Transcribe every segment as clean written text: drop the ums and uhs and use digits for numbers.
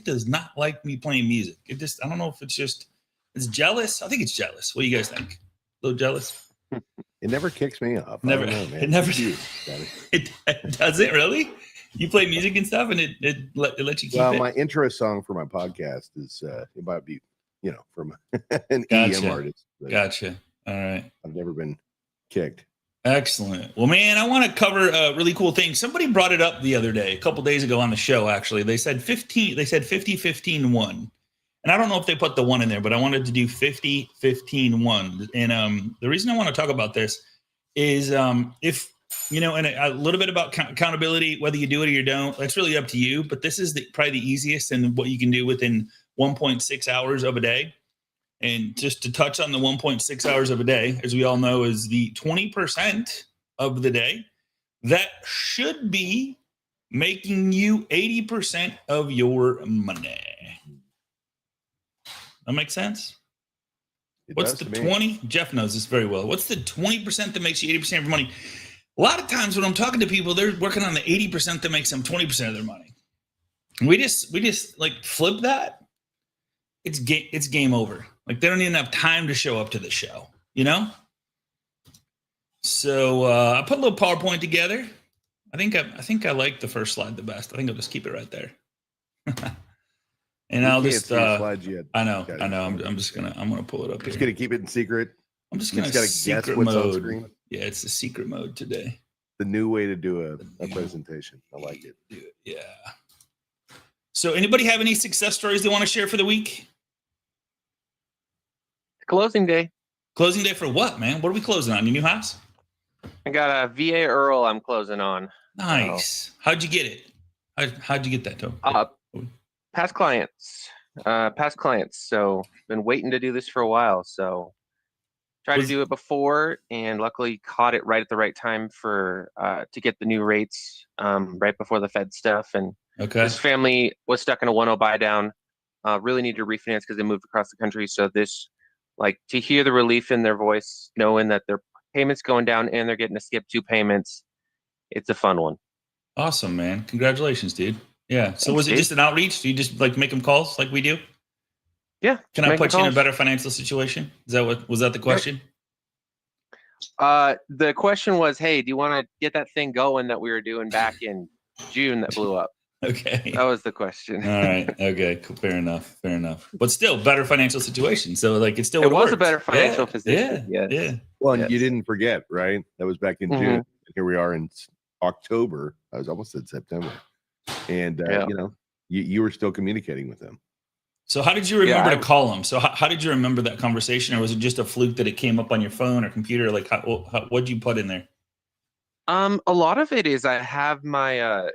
it does not like me playing music. I don't know if it's jealous. I think it's jealous. What do you guys think? A little jealous? It never kicks me off. Never. I don't know, man. It never. It doesn't really. You play music and stuff, and it lets you keep it. Well, my intro song for my podcast is it might be, from an EDM artist. Gotcha. All right. I've never been kicked. Excellent. Well, man, I want to cover a really cool thing. Somebody brought it up the other day, a couple days ago on the show, actually. They said 50, 15, 1. And I don't know if they put the 1 in there, but I wanted to do 50, 15, 1. And the reason I want to talk about this is if, and a little bit about accountability, whether you do it or you don't, that's really up to you. But this is probably the easiest and what you can do within 1.6 hours of a day. And just to touch on the 1.6 hours of a day, as we all know, is the 20% of the day that should be making you 80% of your money. That makes sense? What's the 20? Jeff knows this very well. What's the 20% that makes you 80% of your money? A lot of times when I'm talking to people, they're working on the 80% that makes them 20% of their money. We just like flip that. It's game over. Like they don't even have time to show up to the show, So I put a little PowerPoint together. I think I like the first slide the best. I think I'll just keep it right there. And I'll just slides yet. I know. I'm gonna pull it up. Just gonna keep it in secret. I'm just gonna guess what's on screen. Yeah, it's the secret mode today. The new way to do a presentation. I like it. Yeah. So anybody have any success stories they want to share for the week? Closing day. Closing day for what, man? What are we closing on? Your new house? I got a VA Earl I'm closing on. Nice. So. How'd you get it? How'd you get that, Tom? Past clients. So been waiting to do this for a while. So tried to do it before and luckily caught it right at the right time for to get the new rates right before the Fed stuff. And this family was stuck in a 1-0 buy down. Really need to refinance because they moved across the country. So this, like, to hear the relief in their voice, knowing that their payments going down and they're getting to skip 2 payments, it's a fun one. Awesome, man. Congratulations, dude. Yeah. So was it just an outreach? Do you just like make them calls like we do? Yeah. Can I put you in a better financial situation? Was that the question? The question was, hey, do you want to get that thing going that we were doing back in June that blew up? Okay. That was the question. All right. Okay. Cool. Fair enough. But still, better financial situation. So, like, it was worked. A better financial position. Yeah. Well, you didn't forget, right? That was back in June. And here we are in October. I was almost at September, and you were still communicating with them. So, how did you remember to call them? So, how did you remember that conversation, or was it just a fluke that it came up on your phone or computer? Like, what'd you put in there? A lot of it is I have my.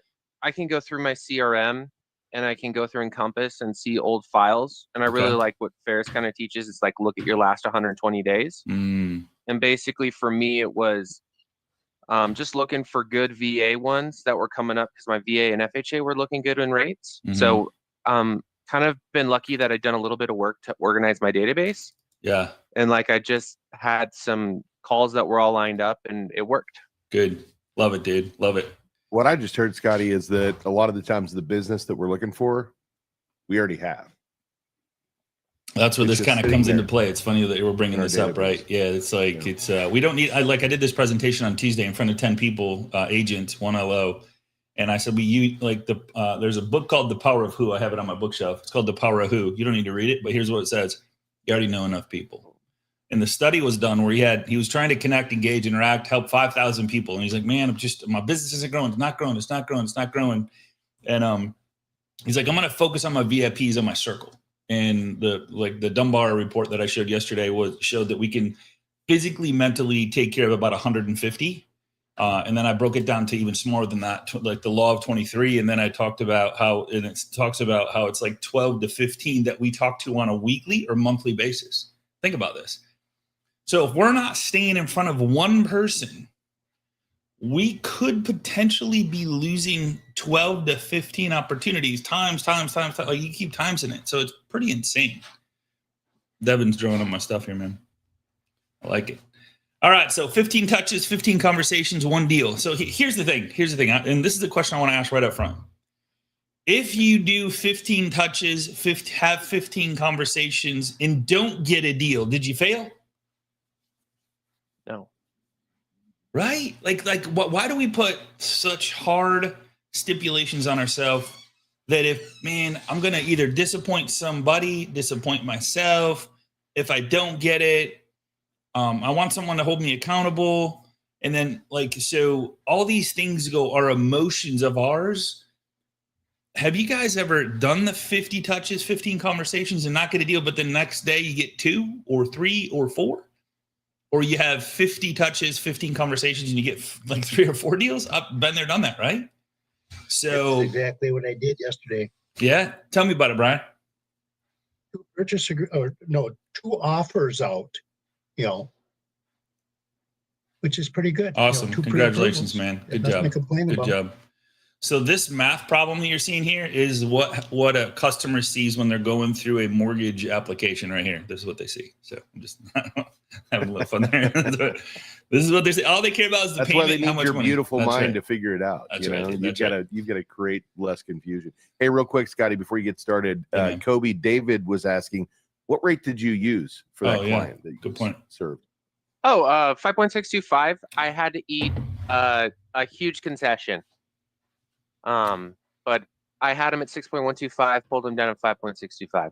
I can go through my CRM and I can go through Encompass and see old files. And I really like what Ferris kind of teaches. It's like, look at your last 120 days. And basically for me, it was just looking for good VA ones that were coming up because my VA and FHA were looking good in rates. So kind of been lucky that I'd done a little bit of work to organize my database. Yeah. And like, I just had some calls that were all lined up and it worked. Good. Love it, dude. Love it. What I just heard, Scotty, is that a lot of the times the business that we're looking for, we already have. That's where this kind of comes into play. It's funny that we're bringing this up, right? Yeah, it's like we don't need. I did this presentation on Tuesday in front of 10 people, agents, 1 LO, and I said there's a book called The Power of Who. I have it on my bookshelf. It's called The Power of Who. You don't need to read it, but here's what it says: you already know enough people. And the study was done where he was trying to connect, engage, interact, help 5,000 people. And he's like, man, my business isn't growing. It's not growing. And he's like, I'm going to focus on my VIPs on my circle. And the Dunbar report that I showed yesterday showed that we can physically, mentally take care of about 150. And then I broke it down to even smaller than that, like the law of 23. And then I talked about how it's like 12 to 15 that we talk to on a weekly or monthly basis. Think about this. So if we're not staying in front of one person, we could potentially be losing 12 to 15 opportunities times. Like you keep timesing it. So it's pretty insane. Devin's drawing on my stuff here, man. I like it. All right. So 15 touches, 15 conversations, 1 deal. So here's the thing. And this is the question I want to ask right up front. if you do 15 touches, have 15 conversations, and don't get a deal, did you fail? No. Right? Why do we put such hard stipulations on ourselves that if, man, I'm going to either disappoint somebody, disappoint myself, if I don't get it, I want someone to hold me accountable. And then so all these things are emotions of ours. Have you guys ever done the 50 touches, 15 conversations and not get a deal, but the next day you get 2 or 3 or 4? Or you have 50 touches, 15 conversations, and you get 3 or 4 deals? I've been there, done that, right? So that's exactly what I did yesterday. Yeah. Tell me about it, Brian. 2 offers out, which is pretty good. Awesome. Congratulations, man. Good job. Good job. So this math problem that you're seeing here is what a customer sees when they're going through a mortgage application right here. This is what they see. So I'm just having a little fun there. This is what they say. All they care about is the That's payment. why they need your beautiful mind to figure it out. That's You've got to create less confusion. Hey, real quick, Scotty, before you get started, Kobe David was asking, what rate did you use for that client that you Good point. served? 5.625. I had to eat a huge concession. But I had him at 6.125, pulled him down at 5.625.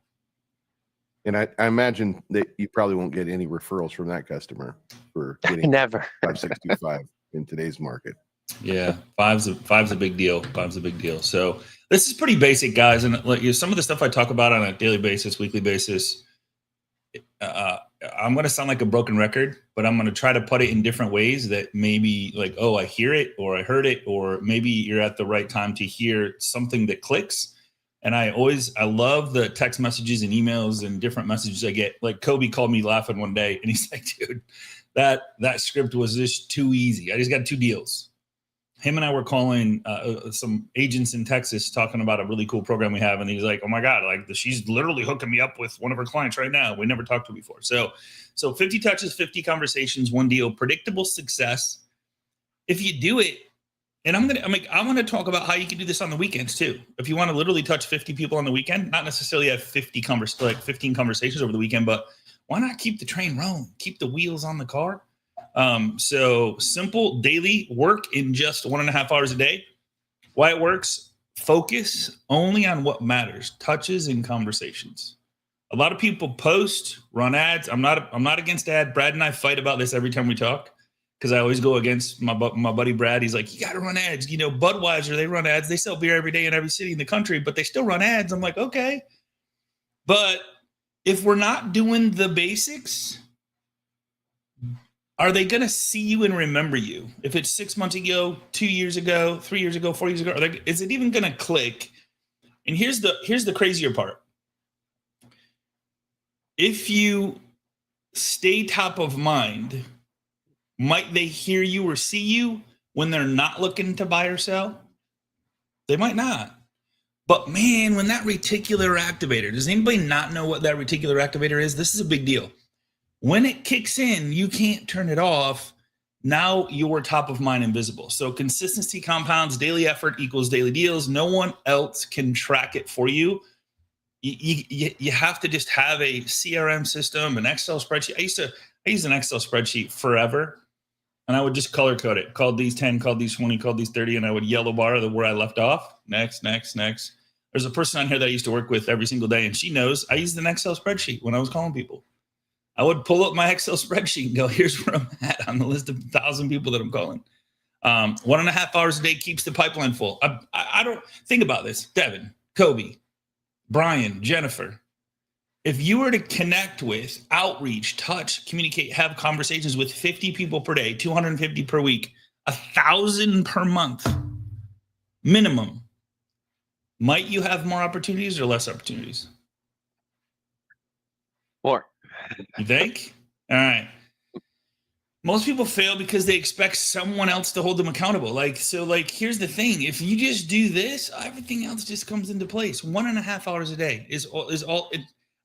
And I imagine that you probably won't get any referrals from that customer for getting never 5.625 in today's market. Yeah, five's a big deal. Five's a big deal. So this is pretty basic, guys. And some of the stuff I talk about on a daily basis, weekly basis, I'm going to sound like a broken record, but I'm going to try to put it in different ways that maybe I hear it or I heard it, or maybe you're at the right time to hear something that clicks. And I love the text messages and emails and different messages I get. Like Kobe called me laughing one day and he's like, dude, that script was just too easy. I just got 2 deals. Him and I were calling some agents in Texas talking about a really cool program we have. And he's like, oh my God, she's literally hooking me up with one of her clients right now. We never talked to her before. So 50 touches, 50 conversations, 1 deal, predictable success. If you do it, and I'm going to talk about how you can do this on the weekends too. If you want to literally touch 50 people on the weekend, not necessarily have 15 conversations over the weekend, but why not keep the train rolling, keep the wheels on the car? So simple daily work in just 1.5 hours a day. Why it works: focus only on what matters, touches and conversations. A lot of people post, run ads. I'm not against ad. Brad and I fight about this every time we talk, because I always go against my buddy Brad. He's like, you got to run ads. Budweiser, they run ads. They sell beer every day in every city in the country, but they still run ads. I'm like, okay. But if we're not doing the basics, are they going to see you and remember you? If it's 6 months ago, 2 years ago, 3 years ago, 4 years ago, is it even going to click? And here's the crazier part. If you stay top of mind, might they hear you or see you when they're not looking to buy or sell? They might not. But man, when that reticular activator, does anybody not know what that reticular activator is? This is a big deal. When it kicks in, you can't turn it off. Now you're top of mind and visible. So consistency compounds, daily effort equals daily deals. No one else can track it for you. You have to just have a CRM system, an Excel spreadsheet. I used an Excel spreadsheet forever, and I would just color code it. Called these 10, called these 20, called these 30, and I would yellow bar where I left off. Next. There's a person on here that I used to work with every single day, and she knows I used an Excel spreadsheet when I was calling people. I would pull up my Excel spreadsheet and go, here's where I'm at on the list of 1,000 people that I'm calling. 1.5 hours a day keeps the pipeline full. I don't think about this. Devin, Kobe, Brian, Jennifer. If you were to connect with, outreach, touch, communicate, have conversations with 50 people per day, 250 per week, 1,000 per month, minimum, might you have more opportunities or less opportunities? More. You think? All right. Most people fail because they expect someone else to hold them accountable. Here's the thing. If you just do this, everything else just comes into place. 1.5 hours a day is all.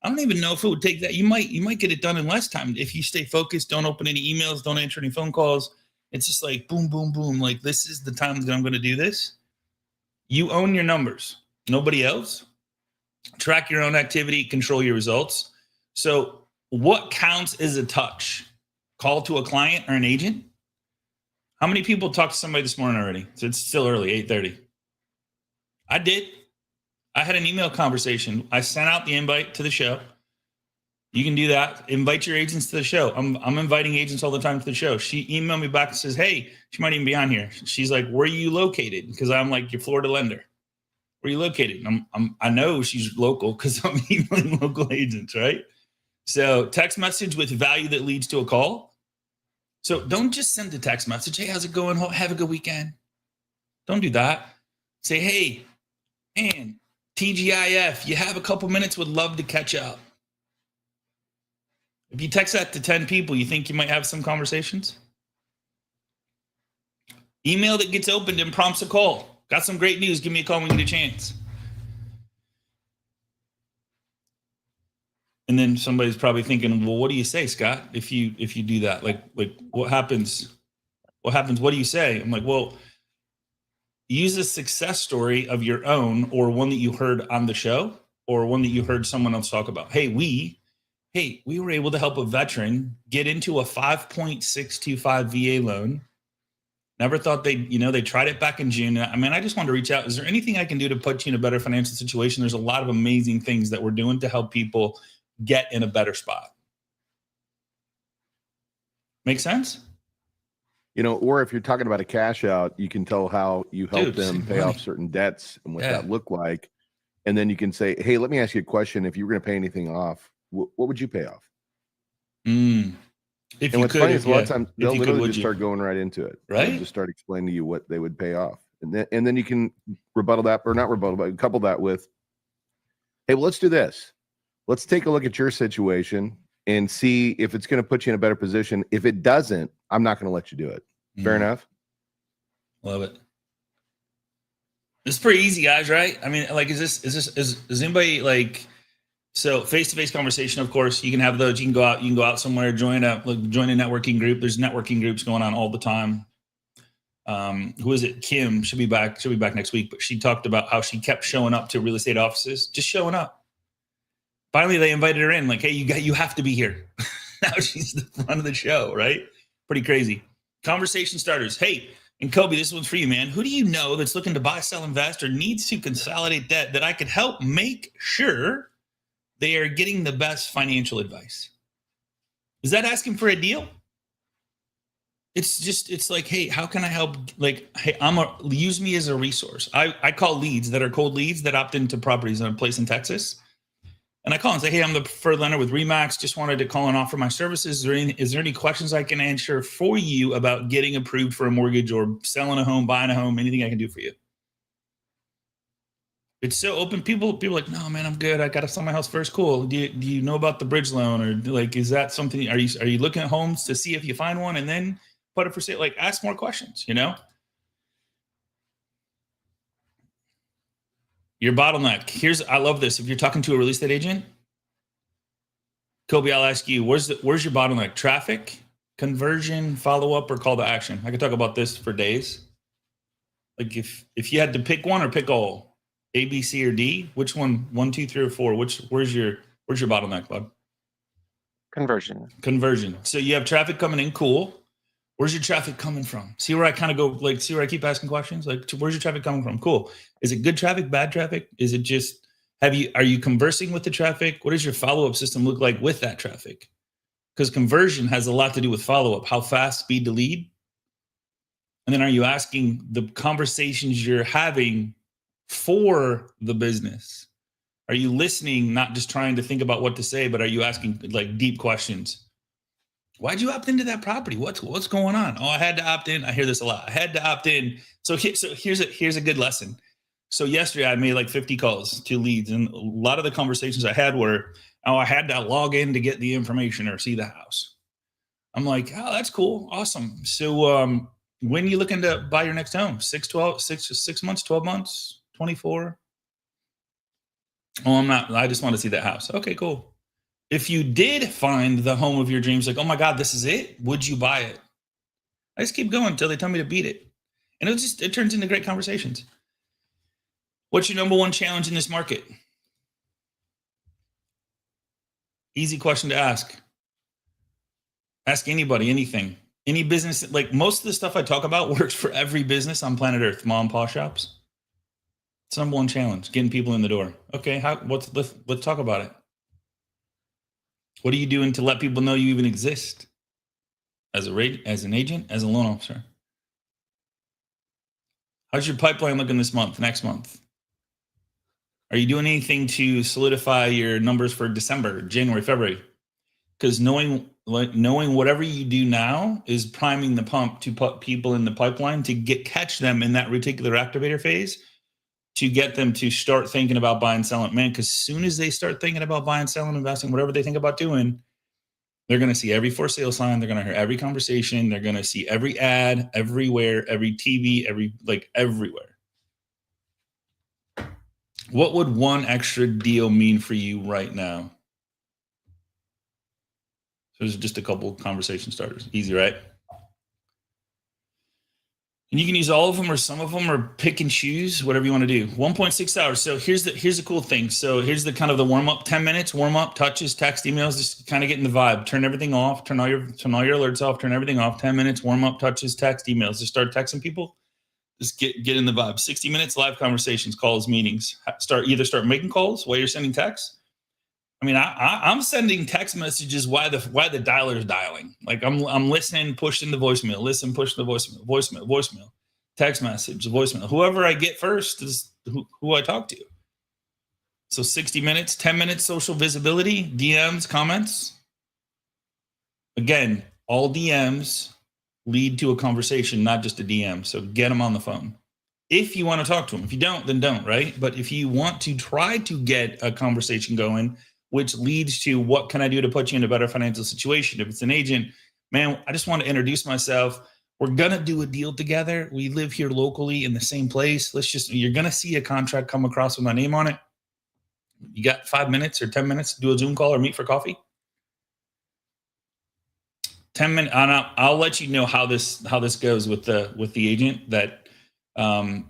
I don't even know if it would take that. You might get it done in less time if you stay focused. Don't open any emails. Don't answer any phone calls. It's just like boom, boom, boom. Like, this is the time that I'm going to do this. You own your numbers. Nobody else. Track your own activity, control your results. So what counts as a touch? Call to a client or an agent? How many people talked to somebody this morning already? So it's still early, 8:30. I did. I had an email conversation. I sent out the invite to the show. You can do that. Invite your agents to the show. I'm inviting agents all the time to the show. She emailed me back and says, hey, she might even be on here. She's like, where are you located? Because I'm like your Florida lender. Where are you located? I know she's local because I'm emailing local agents, right? So text message with value that leads to a call. So don't just send a text message. Hey, how's it going? Have a good weekend. Don't do that. Say, hey, man, TGIF, you have a couple minutes, would love to catch up. If you text that to 10 people, you think you might have some conversations? Email that gets opened and prompts a call. Got some great news. Give me a call when you get a chance. And then somebody's probably thinking, well, what do you say, Scott, if you do that? Like what happens? What happens? What do you say? I'm like, well, use a success story of your own or one that you heard on the show or one that you heard someone else talk about. Hey, we were able to help a veteran get into a 5.625 VA loan. Never thought they tried it back in June. I mean, I just wanted to reach out. Is there anything I can do to put you in a better financial situation? There's a lot of amazing things that we're doing to help people get in a better spot. Make sense? Or if you're talking about a cash out, you can tell how you help them pay off certain debts and what that looked like. And then you can say, hey, let me ask you a question. If you were going to pay anything off, what would you pay off? If and what's funny is a lot of times they'll literally just start going right into it. Right. They'll just start explaining to you what they would pay off. And then you can rebuttal that, or not rebuttal, but couple that with, hey, well, let's do this. Let's take a look at your situation and see if it's going to put you in a better position. If it doesn't, I'm not going to let you do it. Fair enough? Love it. It's pretty easy, guys, right? I mean, like, is anybody like, so face-to-face conversation, of course, you can have those. You can go out somewhere, join a networking group. There's networking groups going on all the time. Who is it? Kim should be back next week, but she talked about how she kept showing up to real estate offices, just showing up. Finally, they invited her in, like, hey, you have to be here. Now she's the front of the show, right? Pretty crazy. Conversation starters. Hey, and Kobe, this one's for you, man. Who do you know that's looking to buy, sell, invest, or needs to consolidate debt that I could help make sure they are getting the best financial advice? Is that asking for a deal? It's like, hey, how can I help? Like, hey, use me as a resource. I call leads that are cold leads that opt into properties in a place in Texas. And I call and say, hey, I'm the preferred lender with RE/MAX. Just wanted to call and offer my services. Is there any questions I can answer for you about getting approved for a mortgage or selling a home, buying a home, anything I can do for you? It's so open. People are like, no, man, I'm good. I got to sell my house first. Cool. Do you know about the bridge loan, or like, is that something? Are you looking at homes to see if you find one and then put it for sale? Like, ask more questions. Your bottleneck. I love this. If you're talking to a real estate agent, Kobe, I'll ask you, where's your bottleneck? Traffic, conversion, follow-up, or call to action? I could talk about this for days. Like if you had to pick one or pick all, A, B, C, or D, which one? 1, 2, 3, or 4? Where's your bottleneck, bud? Conversion. So you have traffic coming in, cool. Where's your traffic coming from? See where I kind of go, like, see where I keep asking questions? Like, where's your traffic coming from? Cool. Is it good traffic, bad traffic? Is it just, are you conversing with the traffic? What does your follow-up system look like with that traffic? Because conversion has a lot to do with follow-up. How fast, speed to lead? And then are you asking the conversations you're having for the business? Are you listening, not just trying to think about what to say, but are you asking like deep questions? Why'd you opt into that property? What's going on? Oh, I had to opt in. I hear this a lot. I had to opt in. So here's a good lesson. So yesterday I made like 50 calls to leads, and a lot of the conversations I had were, oh, I had to log in to get the information or see the house. I'm like, oh, that's cool. Awesome. So when are you looking to buy your next home? 6 months, 12 months, 24? Oh, I'm not. I just want to see that house. Okay, cool. If you did find the home of your dreams, like, oh my God, this is it, would you buy it? I just keep going until they tell me to beat it. And it turns into great conversations. What's your number one challenge in this market? Easy question to ask. Ask anybody, anything. Any business, like most of the stuff I talk about works for every business on planet Earth, mom and pop shops. It's number one challenge, getting people in the door. Okay, let's talk about it. What are you doing to let people know you even exist? As an agent, as a loan officer? How's your pipeline looking this month, next month? Are you doing anything to solidify your numbers for December, January, February? Because knowing whatever you do now is priming the pump to put people in the pipeline to catch them in that reticular activator phase, to get them to start thinking about buying, selling. Man, because as soon as they start thinking about buying, selling, investing, whatever they think about doing, they're going to see every for sale sign. They're going to hear every conversation. They're going to see every ad, everywhere, every TV, everywhere. What would one extra deal mean for you right now? So there's just a couple conversation starters. Easy, right? And you can use all of them or some of them, or pick and choose, whatever you want to do. 1.6 hours. So here's the cool thing. So here's the kind of the warm up, 10 minutes, warm up, touches, text, emails, just kind of getting the vibe. Turn everything off, turn all your alerts off, turn everything off. 10 minutes, warm up, touches, text, emails. Just start texting people. Just get in the vibe. 60 minutes, live conversations, calls, meetings. Start making calls while you're sending texts. I mean, I'm sending text messages while the dialer is dialing. Like I'm listening, pushing the voicemail, push the voicemail, text message, voicemail. Whoever I get first is who I talk to. So 60 minutes, 10 minutes social visibility, DMs, comments. Again, all DMs lead to a conversation, not just a DM. So get them on the phone. If you want to talk to them. If you don't, then don't, right? But if you want to try to get a conversation going, which leads to what can I do to put you in a better financial situation? If it's an agent, man, I just want to introduce myself. We're going to do a deal together. We live here locally in the same place. You're going to see a contract come across with my name on it. You got 5 minutes or 10 minutes to do a Zoom call or meet for coffee? 10 minutes. I'll let you know how this goes with the agent that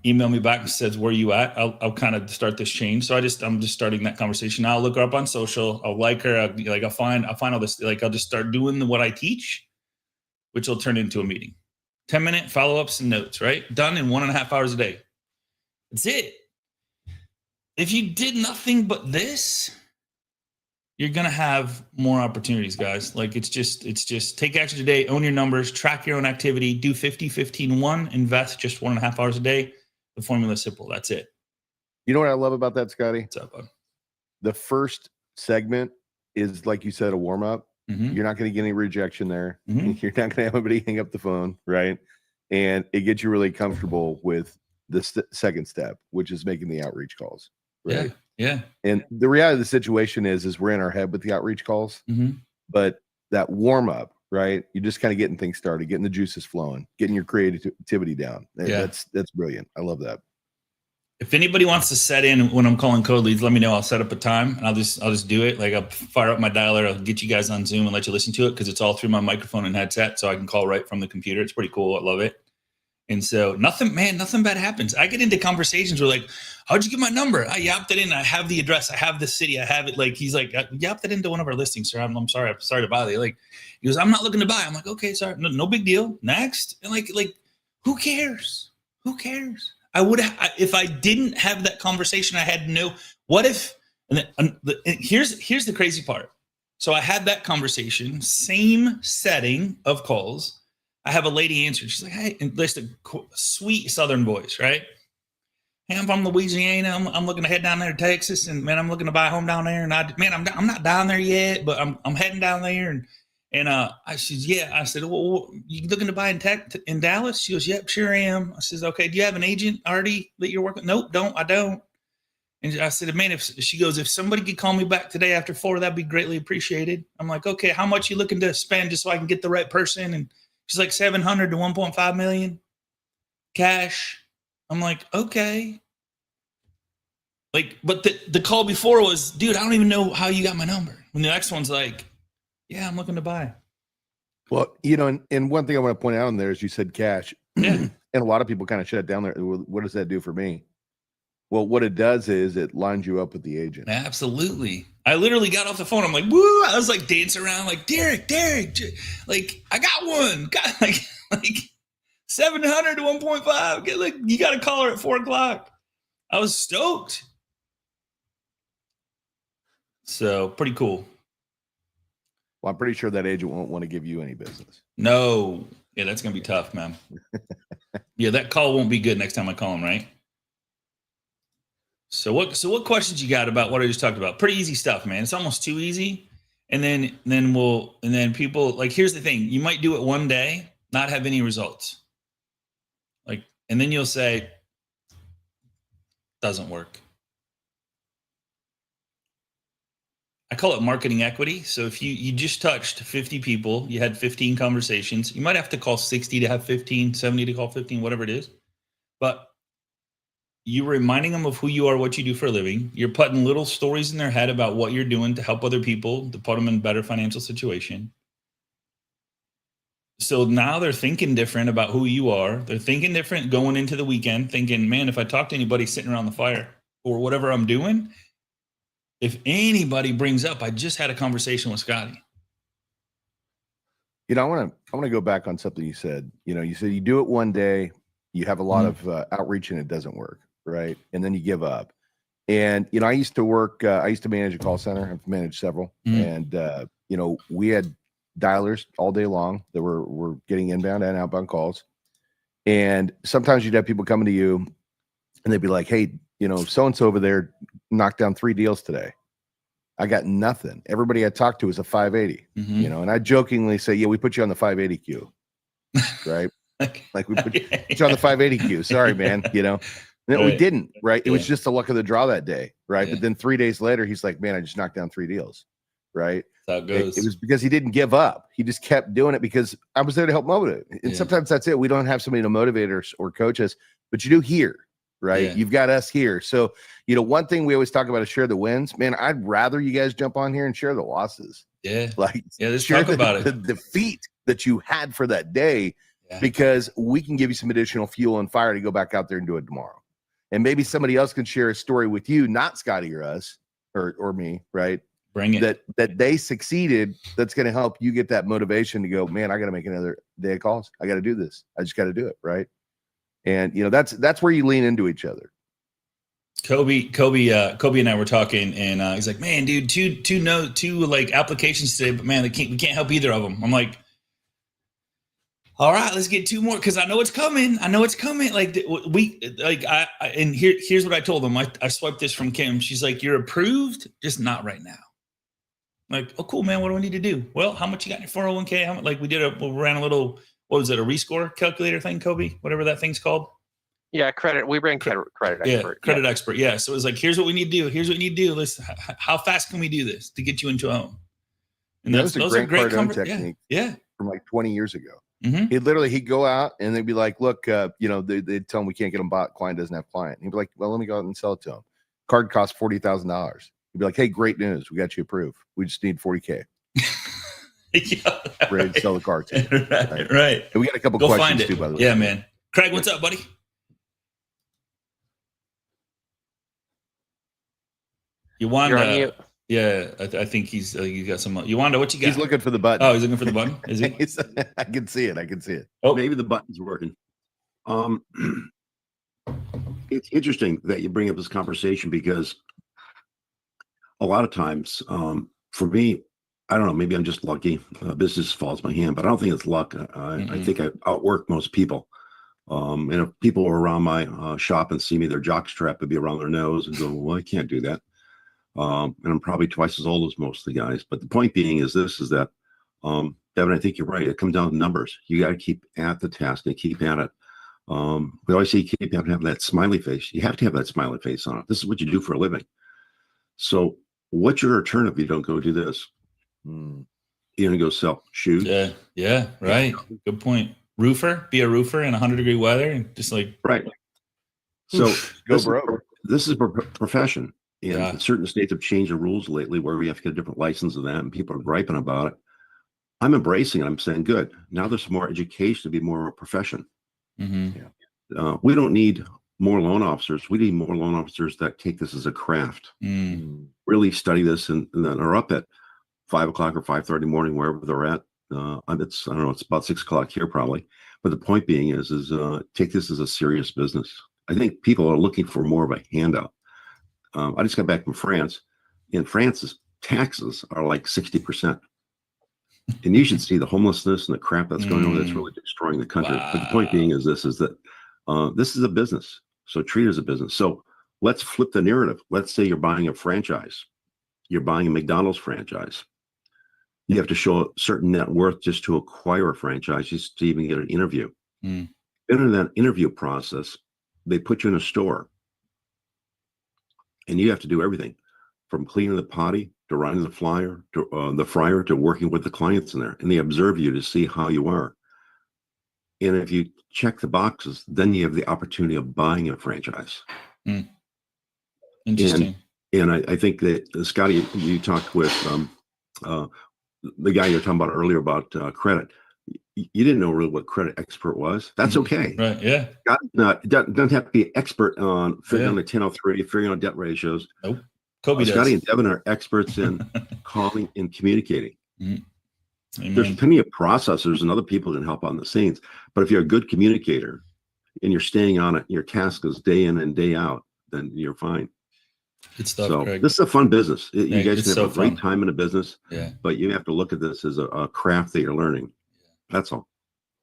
email me back and says, where you at? I'll kind of start this change. So I'm just starting that conversation. I'll look her up on social. I'll like her. I'll find all this. Like I'll just start doing what I teach, which will turn into a meeting. 10-minute follow-ups and notes, right? Done in 1.5 hours a day. That's it. If you did nothing but this, you're going to have more opportunities, guys. Like it's just take action today, own your numbers, track your own activity, do 50-15-1, invest just 1.5 hours a day. The formula is simple. That's it. You know what I love about that, Scotty? What's up, bud? The first segment is, like you said, a warm up. Mm-hmm. You're not going to get any rejection there. Mm-hmm. You're not going to have anybody hang up the phone, right? And it gets you really comfortable with the second step, which is making the outreach calls. Right? Yeah. And the reality of the situation is we're in our head with the outreach calls, but that warm up, right? You're just kind of getting things started, getting the juices flowing, getting your creativity down. Yeah. That's brilliant. I love that. If anybody wants to set in when I'm calling code leads, let me know. I'll set up a time and I'll just do it. Like I'll fire up my dialer. I'll get you guys on Zoom and let you listen to it because it's all through my microphone and headset. So I can call right from the computer. It's pretty cool. I love it. And so nothing bad happens. I get into conversations where like, how'd you get my number? I yapped it in. I have the address. I have the city. I have it. Like, he's like, yapped it into one of our listings, sir. I'm sorry. I'm sorry to bother you. Like, he goes, I'm not looking to buy. I'm like, okay, sorry. No big deal. Next. And like, who cares? Who cares? If I didn't have that conversation, I had no, what if, and here's the crazy part. So I had that conversation, same setting of calls. I have a lady answer. She's like, hey, and just a sweet Southern voice, right? Hey, I'm from Louisiana. I'm looking to head down there to Texas, and man, I'm looking to buy a home down there. And I'm not down there yet, but I'm heading down there. And I said, yeah. I said, well, you looking to buy in Dallas? She goes, yep, sure am. I says, okay, do you have an agent already that you're working? Nope, I don't. And I said, man, if somebody could call me back today after 4, that'd be greatly appreciated. I'm like, okay, how much you looking to spend just so I can get the right person? And she's like 700 to 1.5 million cash. I'm like, okay. Like, but the call before was, dude, I don't even know how you got my number. And the next one's like, yeah, I'm looking to buy. Well, and one thing I want to point out in there is you said cash. Yeah. And a lot of people kind of shut it down there. What does that do for me? Well, what it does is it lines you up with the agent. Absolutely. I literally got off the phone. I'm like, woo! I was like dancing around, like Derek, like I got one, got like 700 to 1.5. Get like you got to call her at 4:00. I was stoked. So pretty cool. Well, I'm pretty sure that agent won't want to give you any business. No, yeah, that's gonna be tough, man. Yeah, that call won't be good next time I call him, right? So what questions you got about what I just talked about? Pretty easy stuff, man. It's almost too easy. And then people like, here's the thing. You might do it one day, not have any results. Like, and then you'll say, doesn't work. I call it marketing equity. So if you just touched 50 people, you had 15 conversations, you might have to call 60 to have 15, 70 to call 15, whatever it is. But you're reminding them of who you are, what you do for a living. You're putting little stories in their head about what you're doing to help other people, to put them in a better financial situation. So now they're thinking different about who you are. They're thinking different going into the weekend, thinking, man, if I talk to anybody sitting around the fire or whatever I'm doing, if anybody brings up, I just had a conversation with Scotty. I want to go back on something you said. You said you do it one day, you have a lot of outreach and it doesn't work, right? And then you give up. And I used to manage a call center. I've managed several, and we had dialers all day long that were getting inbound and outbound calls. And sometimes you'd have people coming to you, and they'd be like, "Hey, so and so over there knocked down 3 deals today. I got nothing. Everybody I talked to is a 580." And I jokingly say, "Yeah, we put you on the 580 queue." Right? Like we put you on the 580 queue. Sorry, man. No, we didn't, right? It was just the luck of the draw that day, right? But then 3 days later, he's like, "Man, I just knocked down 3 deals." Right? That's how it goes. It was because he didn't give up. He just kept doing it because I was there to help motivate. And sometimes that's it. We don't have somebody to motivate us or coach us, but you do here, right? Yeah. You've got us here. So, one thing we always talk about is share the wins. Man, I'd rather you guys jump on here and share the losses. Yeah. Let's talk about it. The defeat that you had for that day, because we can give you some additional fuel and fire to go back out there and do it tomorrow. And maybe somebody else can share a story with you, not Scotty or us or me, right? Bring it. That they succeeded. That's going to help you get that motivation to go, man, I got to make another day of calls. I got to do this. I just got to do it. Right. And that's where you lean into each other. Kobe and I were talking, and he's like, "Man, dude, two like applications today, but man, we can't help either of them." I'm like, "All right, let's get 2 more because I know it's coming. Like here's what I told them. I swiped this from Kim. She's like, "You're approved, just not right now." I'm like, "Oh, cool, man. What do I need to do?" "Well, how much you got in your 401k? How much?" Like we ran a little, what was it, a rescore calculator thing, Kobe, whatever that thing's called. Yeah, credit. We bring credit expert. Credit expert. Yeah. So it was like, here's what we need to do. Here's what you need to do. How fast can we do this to get you into a home? And those are great technique. Yeah. From like 20 years ago. Mm-hmm. He'd go out and they'd be like, "Look, they'd tell him we can't get him bought. Client doesn't have client." He'd be like, "Well, let me go out and sell it to him. Card costs $40,000. He'd be like, "Hey, great news. We got you approved. We just need 40K. Ready to sell the car to you." Right. And we got a couple questions too, by the way. Yeah, man. Craig, what's up, buddy? Yawanda. Yeah, I think he's got some. Yawanda, what you got? He's looking for the button. Oh, he's looking for the button. Is he? I can see it. Oh, maybe the button's working. It's interesting that you bring up this conversation because a lot of times, for me, I don't know, maybe I'm just lucky. Business falls my hand, but I don't think it's luck. I think I outwork most people. And if people are around my shop and see me, their jock strap would be around their nose and go, "Well, I can't do that." And I'm probably twice as old as most of the guys. But the point being is that, Devin, I think you're right. It comes down to numbers. You got to keep at the task and keep at it. We always say you can't have that smiley face. You have to have that smiley face on it. This is what you do for a living. So what's your return if you don't go do this? You're going to go sell shoes? Yeah, right. Good point. Be a roofer in 100-degree weather and just like. Right. So go broke. This is a profession. And certain states have changed the rules lately where we have to get a different license of that, and people are griping about it. I'm embracing it. I'm saying, good. Now there's some more education to be more of a profession. Mm-hmm. We don't need more loan officers. We need more loan officers that take this as a craft, really study this, and then are up at 5 o'clock or 5:30 in the morning, wherever they're at. It's, I don't know, it's about 6 o'clock here probably. But the point being is take this as a serious business. I think people are looking for more of a handout. I just got back from France. In France, taxes are like 60%. And you should see the homelessness and the crap that's going on. That's really destroying the country. Wow. But the point being is this is that this is a business. So treat it as a business. So let's flip the narrative. Let's say you're buying a franchise. You're buying a McDonald's franchise. You have to show a certain net worth just to acquire a franchise, just to even get an interview. In that interview process, they put you in a store. And you have to do everything from cleaning the potty to writing the flyer to the fryer to working with the clients in there. And they observe you to see how you are. And if you check the boxes, then you have the opportunity of buying a franchise. Interesting. And I think that, Scotty, you talked with the guy you were talking about earlier about credit. You didn't know really what credit expert was. That's okay. Right. Yeah. Doesn't have to be an expert on figuring out the 1003, figuring out debt ratios. Nope. Kobe does. Scotty and Devin are experts in calling and communicating. Amen. There's plenty of processors and other people that can help on the scenes. But if you're a good communicator and you're staying on it, your task is day in and day out, then you're fine. Good stuff, So Craig. this is a fun business. You guys can have a great fun. time in a business, but you have to look at this as a craft that you're learning. That's all.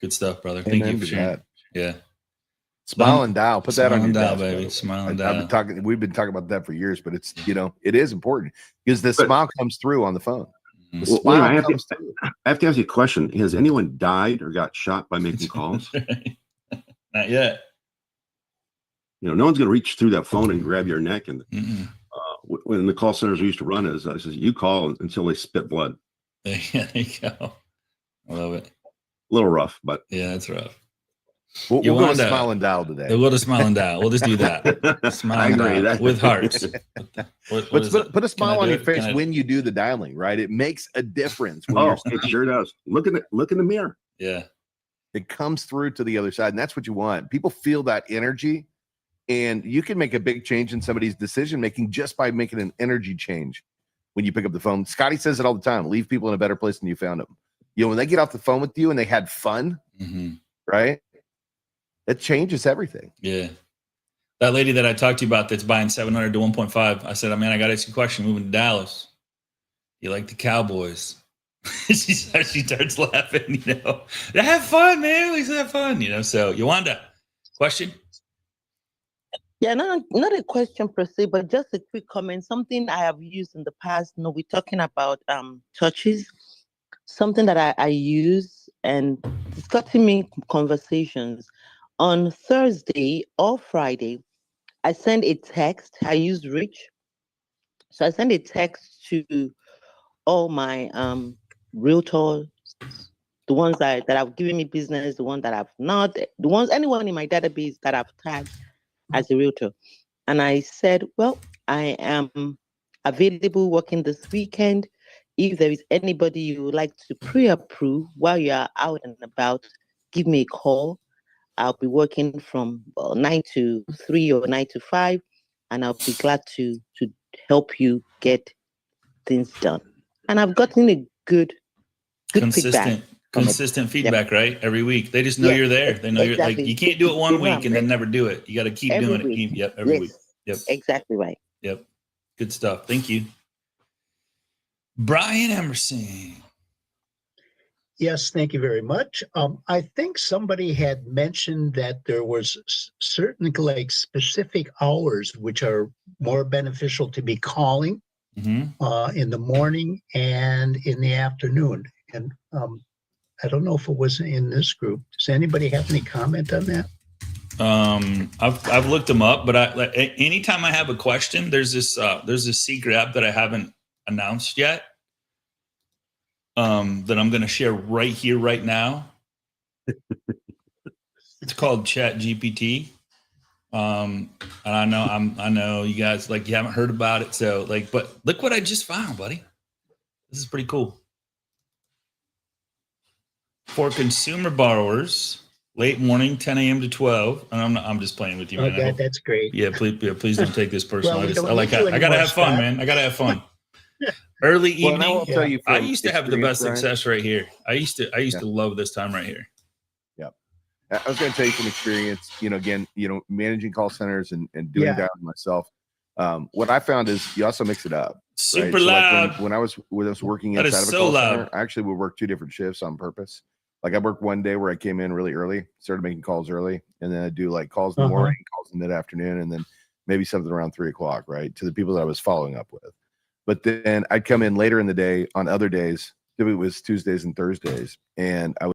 Good stuff, brother. Thank you for sharing. That. Yeah. Smile and dial. Put that on your dial, desk, baby. brother. Smile and I've dial. we've been talking about that for years, but it's, it is important because the smile comes through on the phone. The smile I have comes through. I have to ask you a question. Has anyone died or got shot by making calls? Not yet. No one's going to reach through that phone and grab your neck. And when the call centers we used to run I says, you call until they spit blood. There you go. I love it. A little rough, but yeah, that's rough. We'll go to smile and dial today. We'll go to smile and dial. We'll just do that. Smile and dial with hearts. Put a smile on your face when you do the dialing, right? It makes a difference. It sure does. Look in the mirror. Yeah. It comes through to the other side, and that's what you want. People feel that energy, and you can make a big change in somebody's decision making just by making an energy change when you pick up the phone. Scotty says it all the time: leave people in a better place than you found them. When they get off the phone with you and they had fun, right? It changes everything. Yeah. That lady that I talked to you about that's buying 700 to 1.5. I said, man, I got to ask you a question. Moving to Dallas. You like the Cowboys? she starts laughing, Have fun, man. We have fun, So, Yolanda, question? Yeah, not a question per se, but just a quick comment. Something I have used in the past. We're talking about touches. Something that I use, and it's gotten me conversations. On Thursday or Friday, I send a text. I use Rich. So I send a text to all my realtors, the ones that have given me business, the ones that have not, the ones, anyone in my database that I've tagged as a realtor. And I said, well, I am available working this weekend. If there is anybody you would like to pre-approve while you are out and about, give me a call. I'll be working from 9 to 3 or 9 to 5, and I'll be glad to help you get things done. And I've gotten a good feedback. Consistent feedback, right? Every week. They just know you're there. They know you're like, you can't do it one week and then never do it. You got to keep doing it. Every week. Yep. Exactly right. Yep. Good stuff. Thank you. Brian Emerson. Yes, thank you very much. I think somebody had mentioned that there was certain specific hours which are more beneficial to be calling in the morning and in the afternoon. And I don't know if it was in this group. Does anybody have any comment on that? I've looked them up, but anytime I have a question, there's this secret app that I haven't announced yet. That I'm going to share right here, right now. It's called Chat GPT. And I know you guys you haven't heard about it. So but look what I just found, buddy. This is pretty cool. For consumer borrowers late morning, 10 a.m. to 12. And I'm just playing with you, man. That's great. Yeah, please don't take this personal. Well, we I don't like need you I gotta anymore, have fun, Scott. man. I gotta have fun. Early Well, and I evening. will tell you, I from used to have the best experience, Brian, success right here. I used to love this time right here. I was going to tell you from experience, again, managing call centers and doing that myself. What I found is you also mix it up. Super right? So loud. Like when I was working That inside is of a so call loud. center, I actually would work 2 different shifts on purpose. Like I worked one day where I came in really early, started making calls early, and then I'd do like calls in the morning, calls in mid-afternoon, and then maybe something around 3 o'clock, right, to the people that I was following up with. But then I'd come in later in the day on other days. It was Tuesdays and Thursdays, and I